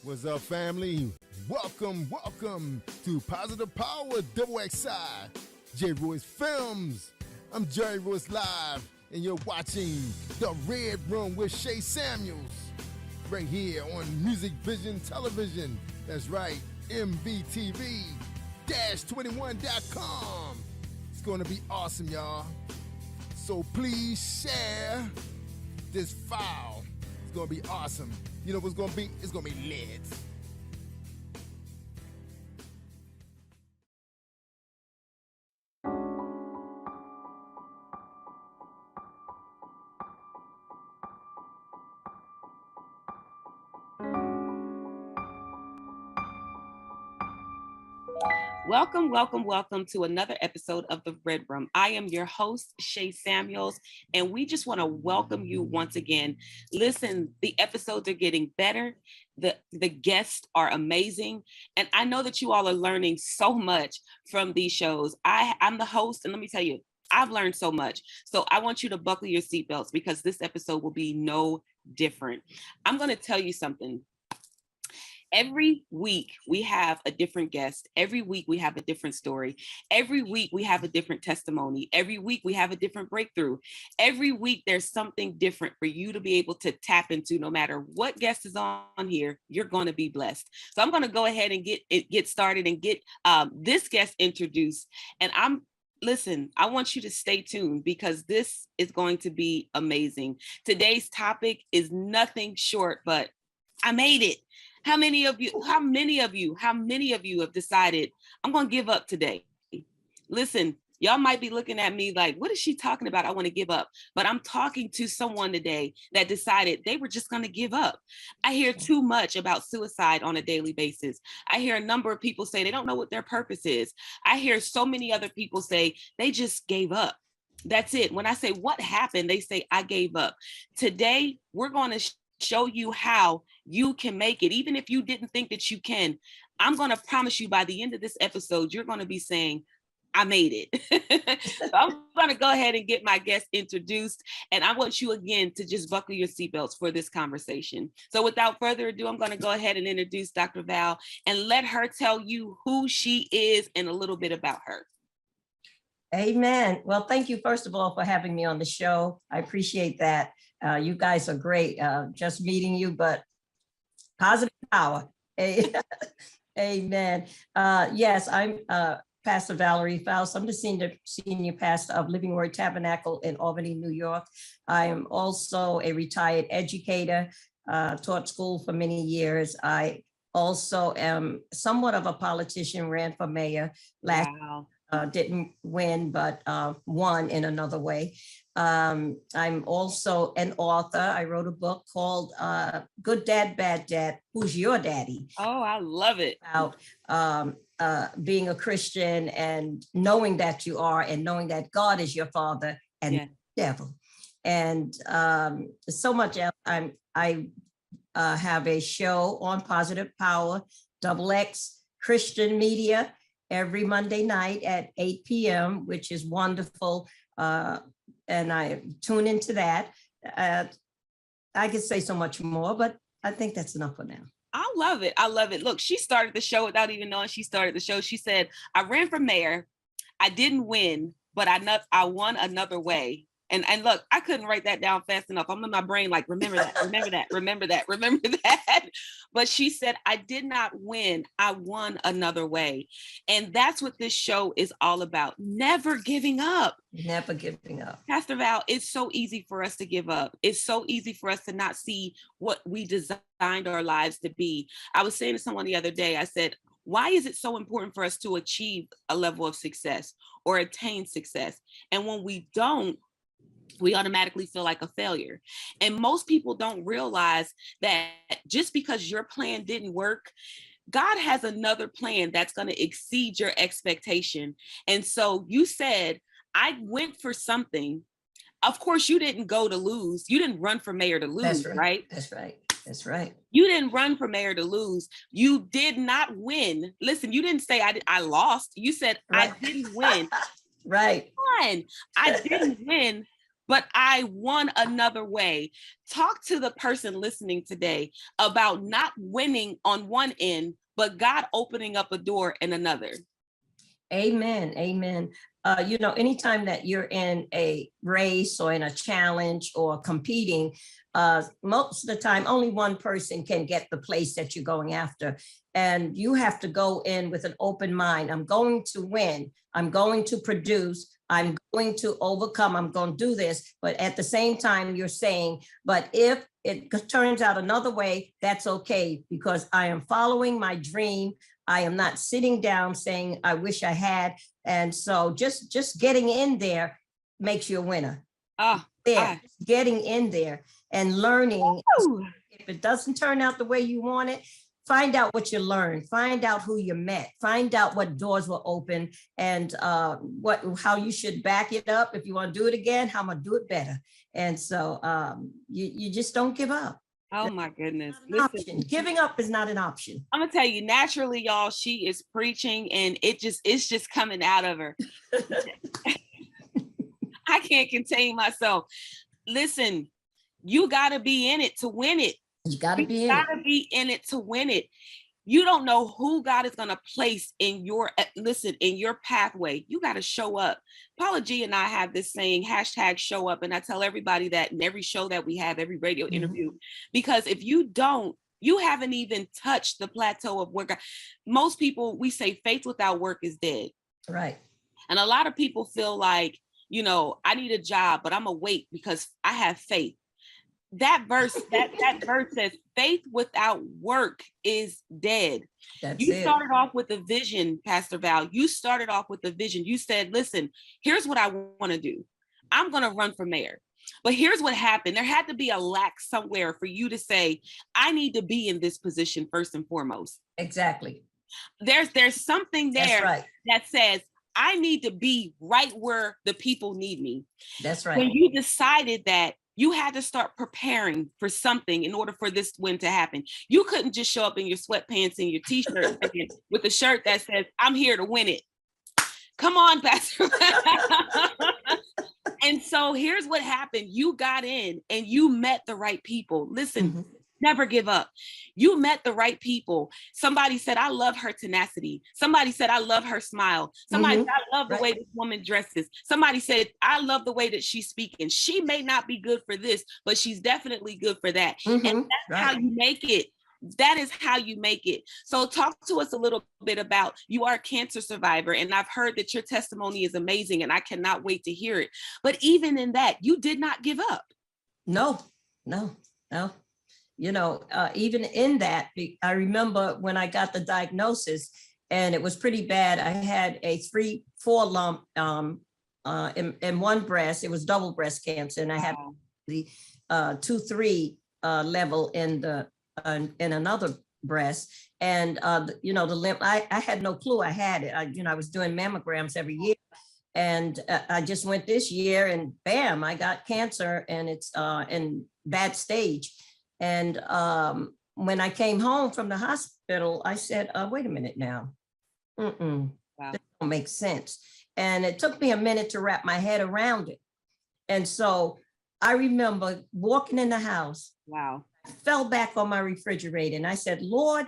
What's up, family? Welcome to Positive Power Double XI, J. Royce Films. I'm Jerry Royce Live, and you're watching The Red Room with Shay Samuels, right here on Music Vision Television. That's right, MVTV-21.com. It's going to be awesome, y'all. So please share this file. It's going to be awesome. You know what's going to be? It's going to be lit. Welcome to another episode of The Red Room. I am your host, Shay Samuels, and we just want to welcome you once again. Listen, the episodes are getting better. The guests are amazing. And I know that you all are learning so much from these shows. I'm the host, and let me tell you, I've learned so much. So I want you to buckle your seatbelts because this episode will be no different. I'm going to tell you something. Every week we have a different guest. Every week we have a different story. Every week we have a different testimony. Every week we have a different breakthrough. Every week there's something different for you to be able to tap into. No matter what guest is on here, you're going to be blessed. So I'm going to go ahead and get started and get this guest introduced. And listen, I want you to stay tuned because this is going to be amazing. Today's topic is nothing short, but I made it. How many of you have decided I'm going to give up today? Listen, y'all might be looking at me like, what is she talking about? I want to give up. But I'm talking to someone today that decided they were just going to give up. I hear too much about suicide on a daily basis. I hear a number of people say they don't know what their purpose is. I hear so many other people say they just gave up. That's it. When I say what happened, they say I gave up. Today, we're going to show you how you can make it. Even if you didn't think that you can, I'm going to promise you by the end of this episode, you're going to be saying, I made it. So I'm going to go ahead and get my guest introduced. And I want you again to just buckle your seatbelts for this conversation. So without further ado, I'm going to go ahead and introduce Dr. Val and let her tell you who she is and a little bit about her. Amen. Well, thank you, first of all, for having me on the show. I appreciate that. You guys are great. Just meeting you, but positive power. Amen. Yes, I'm Pastor Valerie Faust. I'm the senior pastor of Living Word Tabernacle in Albany, New York. I am also a retired educator, taught school for many years. I also am somewhat of a politician, ran for mayor last year. Wow. Didn't win, but won in another way. I'm also an author. I wrote a book called Good Dad, Bad Dad, Who's Your Daddy? Oh, I love it. About being a Christian and knowing that you are, and knowing that God is your father and the devil. And so much else. I have a show on Positive Power, XX Christian Media, every Monday night at 8 p.m., which is wonderful. And I tune into that. I could say so much more, but I think that's enough for now. I love it. I love it. Look, she started the show without even knowing she started the show. She said, I ran for mayor. I didn't win, but I won another way. And look, I couldn't write that down fast enough. I'm in my brain like, remember that. But she said, I did not win. I won another way. And that's what this show is all about. Never giving up. Never giving up. Pastor Val, it's so easy for us to give up. It's so easy for us to not see what we designed our lives to be. I was saying to someone the other day, I said, why is it so important for us to achieve a level of success or attain success? And when we don't, we automatically feel like a failure. And most people don't realize that just because your plan didn't work, God has another plan that's going to exceed your expectation. And so you said, I went for something. Of course, you didn't go to lose. You didn't run for mayor to lose, right? That's right. You didn't run for mayor to lose. You did not win. Listen, you didn't say I lost. You said, right. I didn't win. Right. I didn't win. but I won another way. Talk to the person listening today about not winning on one end, but God opening up a door in another. Amen. Amen. Anytime that you're in a race or in a challenge or competing, most of the time, only one person can get the place that you're going after. And you have to go in with an open mind. I'm going to win. I'm going to produce. I'm going to overcome. I'm going to do this. But at the same time, you're saying, but if it turns out another way, that's okay, because I am following my dream. I am not sitting down saying, I wish I had. And so just getting in there makes you a winner. Getting in there and learning. If it doesn't turn out the way you want it, find out what you learned, find out who you met, find out what doors were open, and how you should back it up. If you want to do it again, how I'm gonna do it better. And so you just don't give up. Oh my goodness. Listen, giving up is not an option. I'm gonna tell you, naturally, y'all, she is preaching and it's just coming out of her. I can't contain myself. Listen, you gotta be in it to win it. You gotta be in it to win it. You don't know who God is going to place in your pathway. You got to show up. Paula G and I have this saying, #show up. And I tell everybody that in every show that we have, every radio interview, because if you don't, you haven't even touched the plateau of where God, most people, we say faith without work is dead. Right. And a lot of people feel like, I need a job, but I'm going to wait because I have faith. That verse says faith without work is dead. You started off with a vision, Pastor Val. You started off with a vision. You said, listen, here's what I want to do. I'm going to run for mayor. But here's what happened. There had to be a lack somewhere for you to say, I need to be in this position first and foremost. Exactly. There's something there that says, I need to be right where the people need me. That's right. When you decided that, you had to start preparing for something in order for this win to happen. You couldn't just show up in your sweatpants and your t-shirt with a shirt that says, I'm here to win it. Come on, Pastor. And so here's what happened. You got in and you met the right people. Listen, never give up. You met the right people. Somebody said, I love her tenacity. Somebody said, I love her smile. Somebody said, I love the way this woman dresses. Somebody said, I love the way that she's speaking. She may not be good for this, but she's definitely good for that. And that's how you make it. That is how you make it. So talk to us a little bit about, you are a cancer survivor, and I've heard that your testimony is amazing, and I cannot wait to hear it. But even in that, you did not give up. No. Even in that, I remember when I got the diagnosis, and it was pretty bad. I had a 3-4 lump in one breast. It was double breast cancer, and I had the 2-3 level in another breast. And the lymph, I had no clue I had it. I was doing mammograms every year, and I just went this year, and bam, I got cancer, and it's in bad stage. And when I came home from the hospital, I said, wait a minute now. This don't make sense. And it took me a minute to wrap my head around it. And so I remember walking in the house. I fell back on my refrigerator and I said, Lord,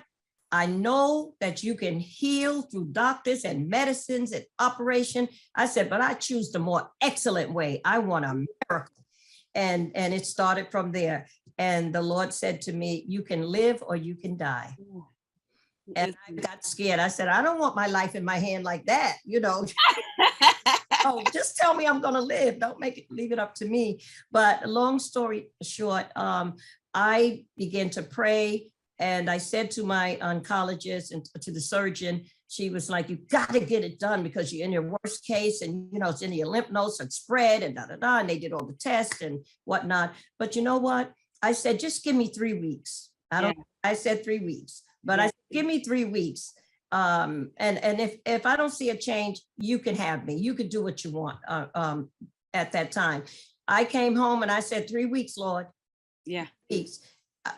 I know that you can heal through doctors and medicines and operation. I said, but I choose the more excellent way. I want a miracle. And it started from there. And the Lord said to me, you can live or you can die. And I got scared. I said, I don't want my life in my hand like that, Oh, just tell me I'm going to live. Don't leave it up to me. But long story short, I began to pray. And I said to my oncologist and to the surgeon, she was like, you got to get it done because you're in your worst case, and it's in your lymph nodes and spread and and they did all the tests and whatnot. But you know what? I said, just give me 3 weeks. I said 3 weeks, but I said, give me 3 weeks. And if I don't see a change, you can have me. You could do what you want at that time. I came home and I said, 3 weeks, Lord. 3 weeks.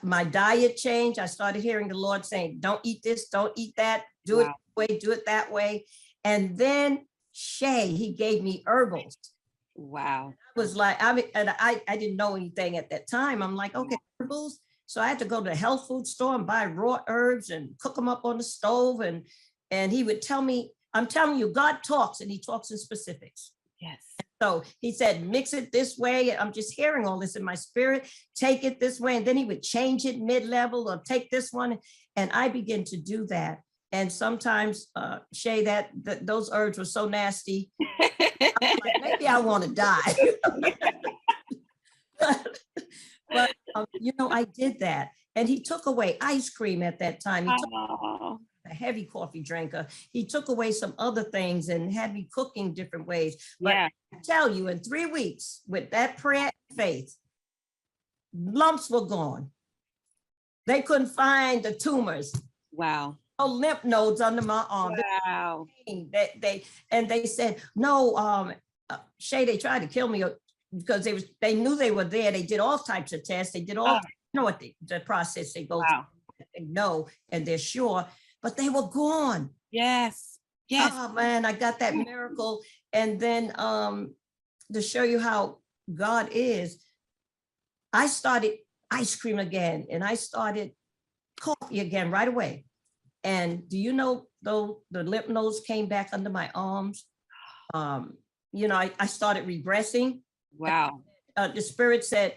My diet changed. I started hearing the Lord saying, don't eat this, don't eat that, do it this way, do it that way. And then Shay, he gave me herbals. Wow. I was like, I mean, and I didn't know anything at that time. I'm like, okay, herbals. So I had to go to the health food store and buy raw herbs and cook them up on the stove. And he would tell me, I'm telling you, God talks, and he talks in specifics. Yes. So he said, mix it this way. I'm just hearing all this in my spirit. Take it this way. And then he would change it mid-level, or take this one. And I began to do that. And sometimes, Shay, those herbs were so nasty. I'm like, maybe I want to die. but I did that. And he took away ice cream at that time. He took a heavy coffee drinker. He took away some other things and had me cooking different ways. But I tell you, in 3 weeks, with that prayer and faith, lumps were gone. They couldn't find the tumors. Wow. No lymph nodes under my arm. Wow. They said, no, Shay, they tried to kill me because they knew they were there. They did all types of tests. They did all, what the process they go through. They know, and they're sure, but they were gone. Yes. Yes. Oh man, I got that miracle. And then to show you how God is, I started ice cream again, and I started coffee again right away. And do you know, though, the lymph nodes came back under my arms? I started regressing. Wow. The spirit said,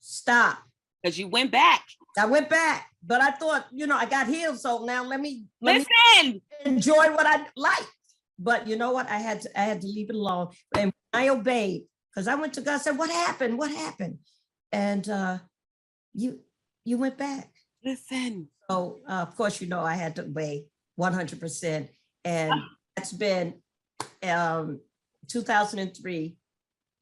stop. Because you went back. I went back, but I thought, I got healed. So now let me enjoy what I like. But you know what? I had to leave it alone. And I obeyed, because I went to God and said, what happened? What happened? And you went back. Listen. So of course, I had to obey 100%. And that's been 2003.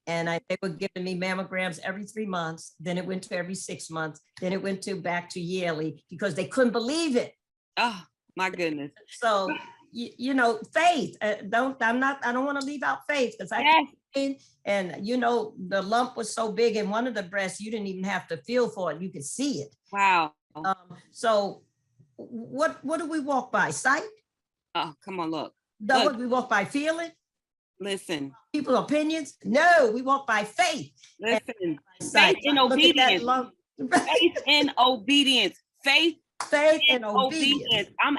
And they were giving me mammograms every 3 months. Then it went to every 6 months. Then it went back to yearly, because they couldn't believe it. Oh my goodness. So, faith. I don't want to leave out faith, because and the lump was so big in one of the breasts, you didn't even have to feel for it. You could see it. Wow. So what do we walk by? Sight? Oh, come on, look. No, we walk by feeling? Listen. People's opinions? No, we walk by faith. Listen. Faith and obedience. Faith and obedience. Faith and obedience. I'm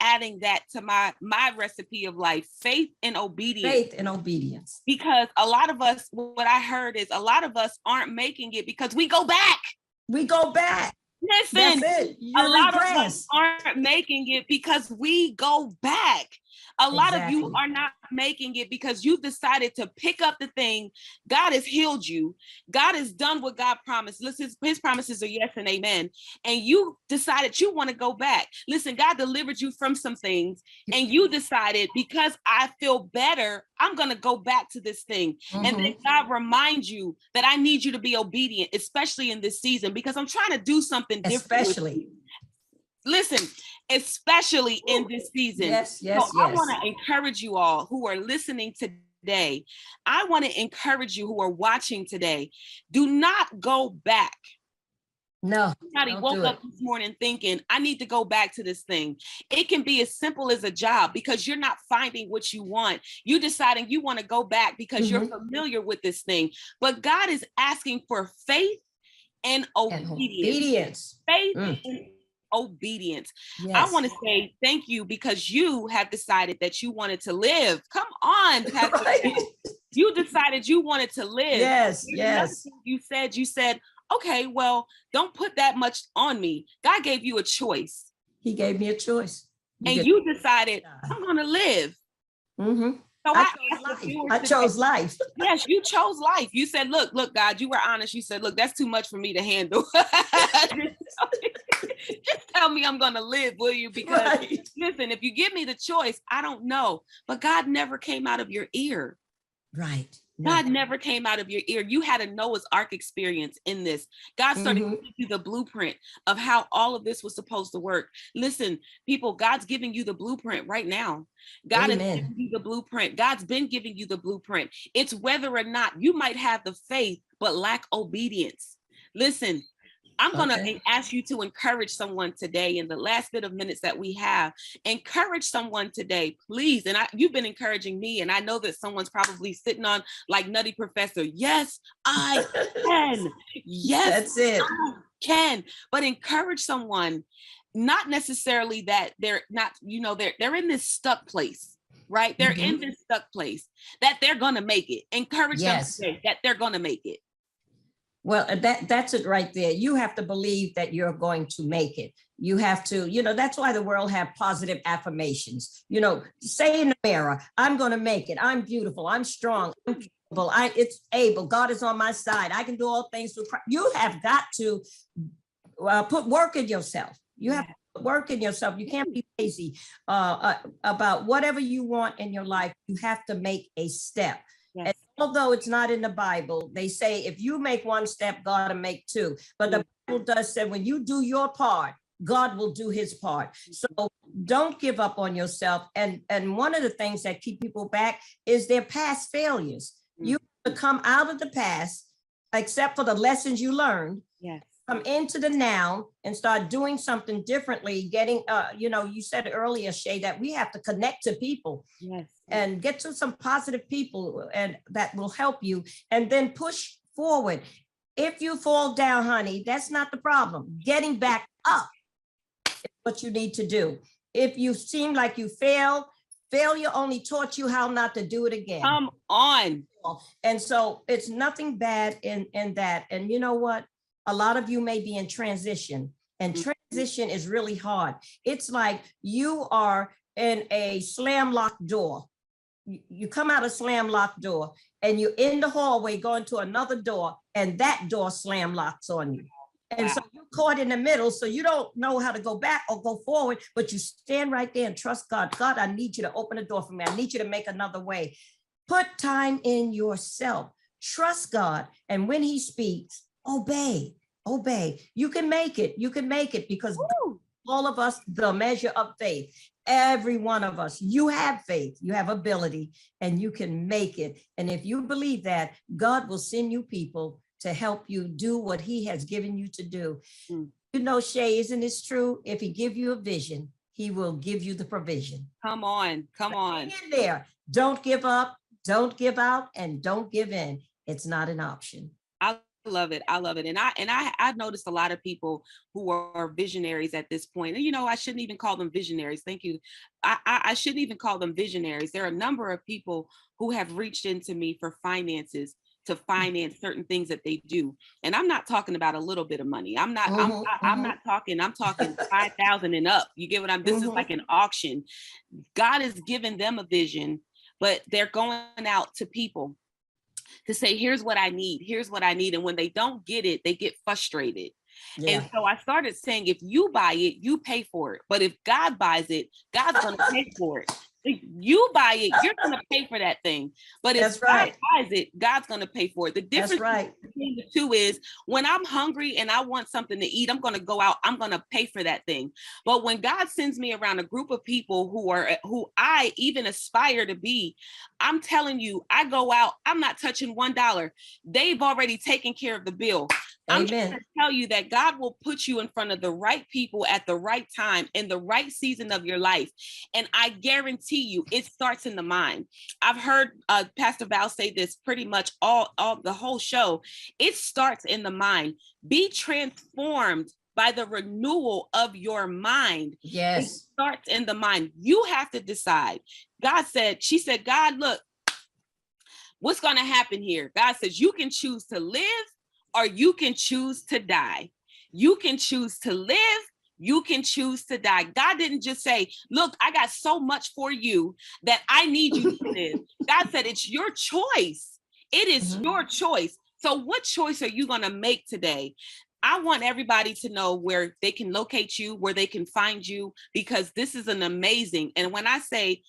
adding that to my recipe of life. Faith and obedience. Faith and obedience. Because a lot of us, what I heard is, a lot of us aren't making it because we go back. We go back. Listen, a lot of us aren't making it because we go back. A lot of you are not making it because you've decided to pick up the thing. God has healed you. God has done what God promised. Listen, his promises are yes and amen. And you decided you want to go back. Listen, God delivered you from some things, and you decided, because I feel better, I'm going to go back to this thing. Mm-hmm. And then God reminds you that I need you to be obedient, especially in this season, because I'm trying to do something different. Listen, especially in this season. Yes. I want to encourage you all who are listening today. I want to encourage you who are watching today. Do not go back. No. Somebody woke up this morning thinking, I need to go back to this thing. It can be as simple as a job, because you're not finding what you want. You deciding you want to go back because you're familiar with this thing. But God is asking for faith and obedience. Faith and obedience. Yes. I want to say thank you, because you have decided that you wanted to live. Come on, Pastor. Right. You decided you wanted to live. Yes. You said, okay, well, don't put that much on me. God gave you a choice. He gave me a choice. You decided, I'm going to live. Mm-hmm. So I chose life. Yes, you chose life. You said, look, God, you were honest. You said, look, that's too much for me to handle. Just tell me I'm going to live, will you? Because listen, if you give me the choice, I don't know. But God never came out of your ear. Right. God never came out of your ear. You had a Noah's Ark experience in this. God started giving you the blueprint of how all of this was supposed to work. Listen, people, God's giving you the blueprint right now. God is giving you the blueprint. God's been giving you the blueprint. It's whether or not you might have the faith, but lack obedience. Listen, I'm going to ask you to encourage someone today in the last bit of minutes that we have. Encourage someone today, please. And you've been encouraging me, and I know that someone's probably sitting on like Nutty Professor. Yes, I can. Yes, that's it. I can. But encourage someone, not necessarily that they're not, they're in this stuck place, right? They're in this stuck place that they're going to make it. Encourage them today that they're going to make it. Well, that's it right there. You have to believe that you're going to make it. You have to, that's why the world have positive affirmations. Say in the mirror, I'm going to make it. I'm beautiful. I'm strong. I'm capable. It's able. God is on my side. I can do all things through Christ. You have got to put work in yourself. You have to put work in yourself. You can't be lazy about whatever you want in your life. You have to make a step. Yes. And although it's not in the Bible, they say if you make one step, God will make two. But the Bible does say when you do your part, God will do his part. So don't give up on yourself. And one of the things that keep people back is their past failures. You have to come out of the past, except for the lessons you learned. Yes. Come into the now and start doing something differently, getting, you said earlier, Shay, that we have to connect to people. Yes. And get to some positive people and that will help you, and then push forward. If you fall down, honey, that's not the problem. Getting back up is what you need to do. If you seem like you failed, failure only taught you how not to do it again. Come on. And so it's nothing bad in that. And you know what? A lot of you may be in transition, and transition is really hard. It's like you are in a slam locked door. You come out a slam locked door and you're in the hallway going to another door, and that door slam locks on you. And so you're caught in the middle. So you don't know how to go back or go forward, but you stand right there and trust God. God, I need you to open the door for me. I need you to make another way. Put time in yourself. Trust God. And when he speaks, obey. You can make it. You can make it, because all of us, the measure of faith. Every one of us, you have faith, you have ability, and you can make it. And if you believe that, God will send you people to help you do what he has given you to do. Shay, isn't this true? If he give you a vision, he will give you the provision. Come on. Hang in there. Don't give up, don't give out, and don't give in. It's not an option. I love it. And I've noticed a lot of people who are visionaries at this point. And, I shouldn't even call them visionaries. Thank you. I shouldn't even call them visionaries. There are a number of people who have reached into me for finances to finance certain things that they do. And I'm not talking about a little bit of money. I'm talking 5,000 and up. You get what this is like an auction. God has given them a vision, but they're going out to people to say, here's what I need. And when they don't get it, they get frustrated. Yeah. And so I started saying, if you buy it, you pay for it. But if God buys it, God's going to pay for it. If you buy it, you're going to pay for that thing. But if God buys it, God's going to pay for it. The difference between the two is when I'm hungry and I want something to eat, I'm going to go out, I'm going to pay for that thing. But when God sends me around a group of people who I even aspire to be, I'm telling you, I go out, I'm not touching $1. They've already taken care of the bill. I'm trying to tell you that God will put you in front of the right people at the right time in the right season of your life. And I guarantee you, it starts in the mind. I've heard Pastor Val say this pretty much all the whole show. It starts in the mind. Be transformed by the renewal of your mind. Yes. It starts in the mind. You have to decide. She said, God, look, what's going to happen here? God says, you can choose to live, or you can choose to die. You can choose to live. You can choose to die. God didn't just say, look, I got so much for you that I need you to live. God said, it's your choice. It is your choice. So what choice are you going to make today? I want everybody to know where they can locate you, where they can find you, because this is an amazing. And when I say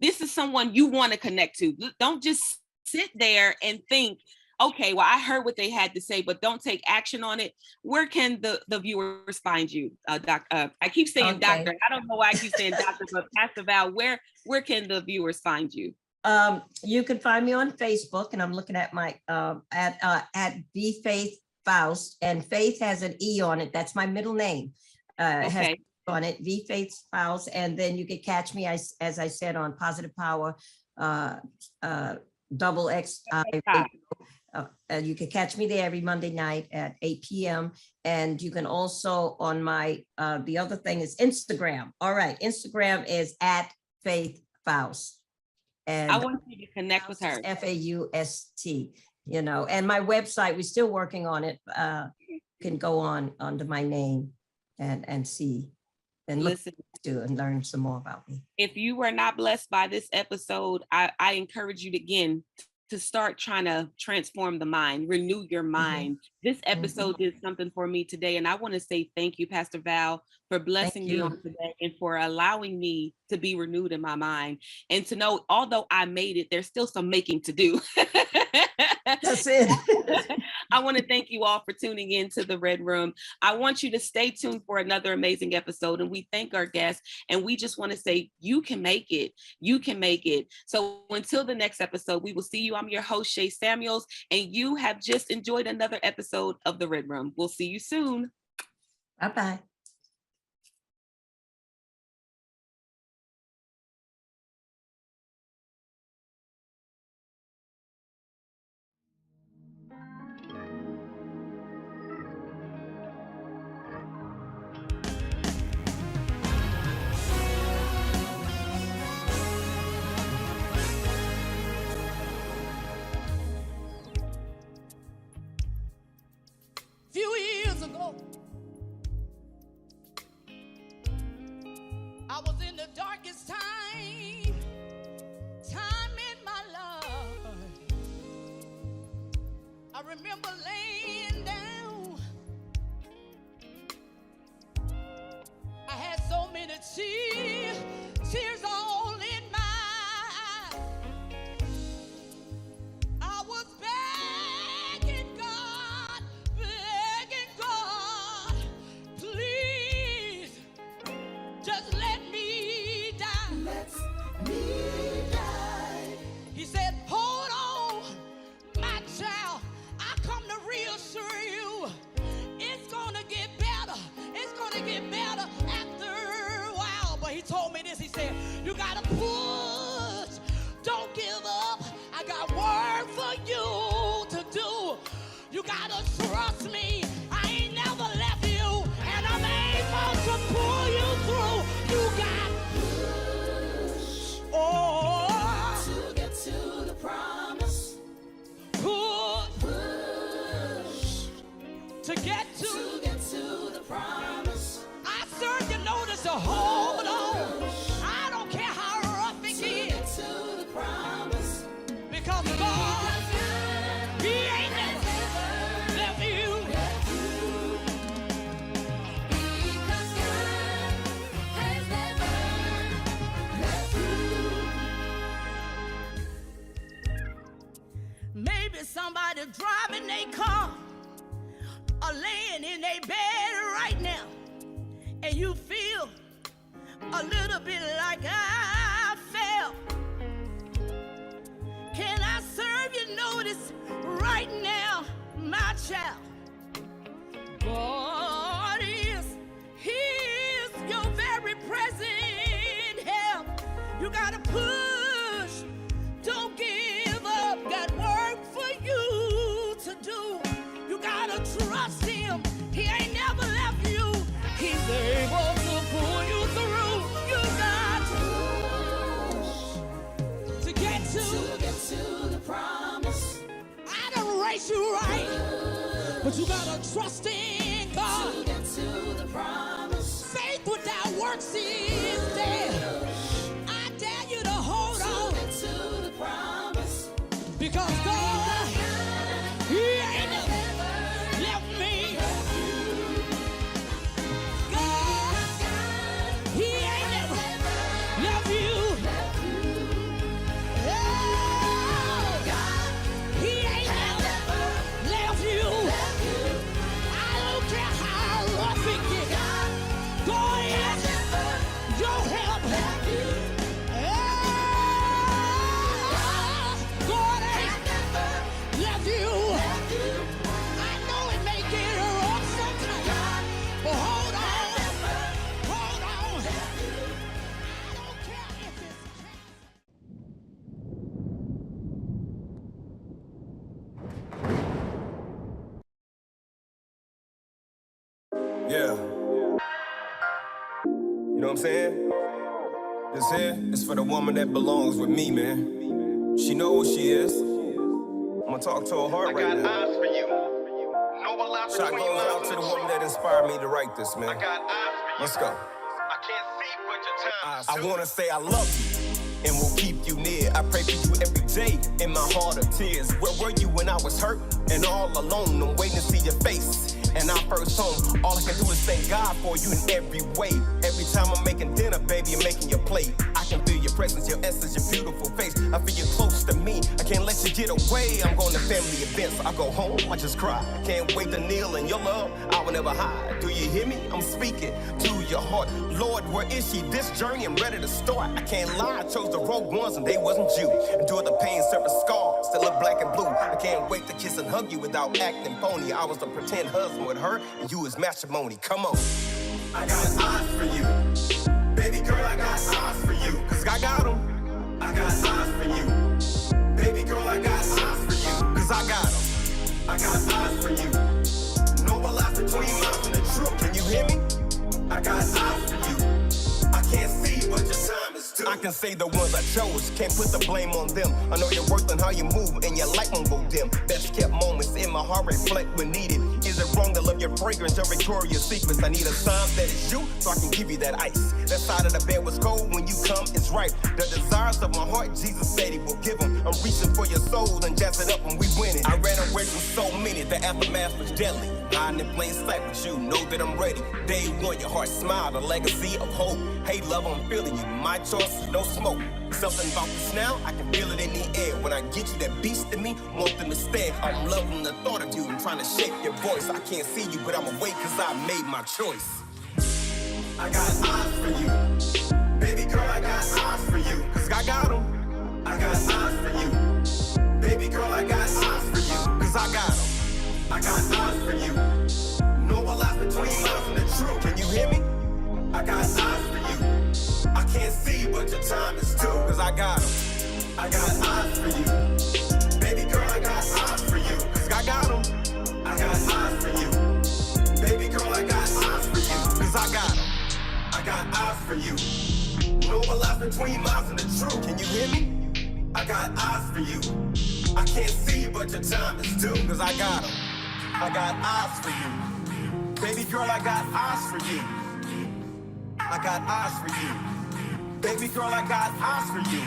this is someone you want to connect to, don't just sit there and think, okay, well, I heard what they had to say, but don't take action on it. Where can the viewers find you, Doctor? I keep saying doctor. I don't know why I keep saying doctor, but Pastor Val, where can the viewers find you? You can find me on Facebook, and I'm looking at my at Faithe Faust, and Faith has an E on it. That's my middle name. Has on it, V Faithe Faust. And then you can catch me, as I said, on Positive Power, double X. You can catch me there every Monday night at 8 p.m. And you can also on my, the other thing is Instagram. All right, Instagram is at Faithe Faust. And I want you to connect with her. Faust, you know, and my website, we're still working on it. You can go on under my name and see and listen to and learn some more about me. If you were not blessed by this episode, I encourage you to, again, to start trying to transform the mind, renew your mind. This episode did something for me today. And I want to say thank you, Pastor Val, for blessing me on today and for allowing me to be renewed in my mind and to know, although I made it, there's still some making to do. That's it. I want to thank you all for tuning in to the Red Room. I want you to stay tuned for another amazing episode. And we thank our guests. And we just want to say, you can make it. You can make it. So until the next episode, we will see you. I'm your host, Shay Samuels, and you have just enjoyed another episode of the Red Room. We'll see you soon. Bye-bye. Few years ago, I was in the darkest time in my life. I remember laying down. I had so many tears all in my eyes. I was begging God, please, just let me die. Let me die. He said, hold on, my child. I come to reassure you, it's gonna get better. It's gonna get better after a while. But he told me this. He said, you gotta push. Don't give up. I got work for you to do. You gotta trust me. I ain't never left you, and I'm able to pull you through. You got to get to the promise. Push to get to the promise. I serve you notice to hold on. I don't care how rough it gets. To the promise. Because God, He ain't never left you. Because God has never left you. Maybe somebody driving their car or laying in their bed right now, and you feel a little bit like I felt. Can I serve you notice right now, my child? God is your very present help. You gotta push, don't give up. Got work for you to do. You gotta trust Him. He ain't never left you. He's able to pull you through. You got to get to the promise. I done race you right, but you gotta trust in God. To get to the promise. Faith without works is dead. I dare you to hold on. To get to the promise. Because God, He ain't never left me. God, He ain't never left you. Oh, He ain't never left you. I don't care how rough it gets. God is your help. God ain't Yeah. You know what I'm saying? This here is for the woman that belongs with me, man. She knows who she is. I'm gonna talk to her heart right now. I got eyes for you. Shot goes out to the woman that inspired me to write this, man. I got eyes for you. Let's go. I can't see but your time. I wanna say I love you and will keep you near. I pray for you every day in my heart of tears. Where were you when I was hurt and all alone? I'm waiting to see your face. And our first home, all I can do is thank God for you in every way. Every time I'm making dinner, baby, I'm making your plate. I can feel your presence, your essence, your beautiful face. I feel you close to me. I can't let you get away. I'm going to family events. I go home, I just cry. I can't wait to kneel in your love. I will never hide. Do you hear me? I'm speaking to your heart. Lord, where is she? This journey, I'm ready to start. I can't lie. I chose the wrong ones and they wasn't you. Endure the pain, serve the scars, still look black and blue. I can't wait to kiss and hug you without acting phony. I was the pretend husband with her, and you is matrimony. Come on. I got eyes for you. Baby girl, I got eyes for you. Cause I got them. I got eyes for you. Baby girl, I got eyes for you. Cause I got them. I got eyes for you. No one lies between lies and the truth. Can you hear me? I got eyes for you. I can't see, but your time is due. I can say the ones I chose, can't put the blame on them. I know your worth and how you move, and your light won't go dim. Best kept moments in my heart reflect when needed. Is it wrong to love your fragrance, your Victoria's Secrets? I need a sign that it's you, so I can give you that ice. That side of the bed was cold, when you come, it's right. The desires of my heart, Jesus said he will give them. I'm reaching for your soul and jazz it up when we win it. I ran away from so many, the aftermath was deadly. Lying in plain sight, but you know that I'm ready. Day one, your heart smiled, a legacy of hope. Hey, love, I'm feeling you. My choice is no smoke. Something about this now, I can feel it in the air. When I get you, that beast in me, want them to stare. I'm loving the thought of you. I'm trying to shape your voice. I can't see you, but I'm awake cause I made my choice. I got eyes for you. Baby girl, I got eyes for you. Cause I got them. I got eyes for you. Baby girl, I got eyes for you. Cause I got them. I got eyes for you. No one lies between lies and the truth. Can you hear me? I got eyes for you. I can't see, but your time is due. Cause I got them. I got eyes for you. Baby girl, I got eyes for you. Cause I got them. I got eyes for you. Baby girl, I got eyes for you. Cause I got them. I got eyes for you. No one lies between lies and the truth. Can you hear me? I got eyes for you. I can't see, but your time is due. Cause I got them. I got eyes for you. Baby girl, I got eyes for you. I got eyes for you. Baby girl, I got eyes for you.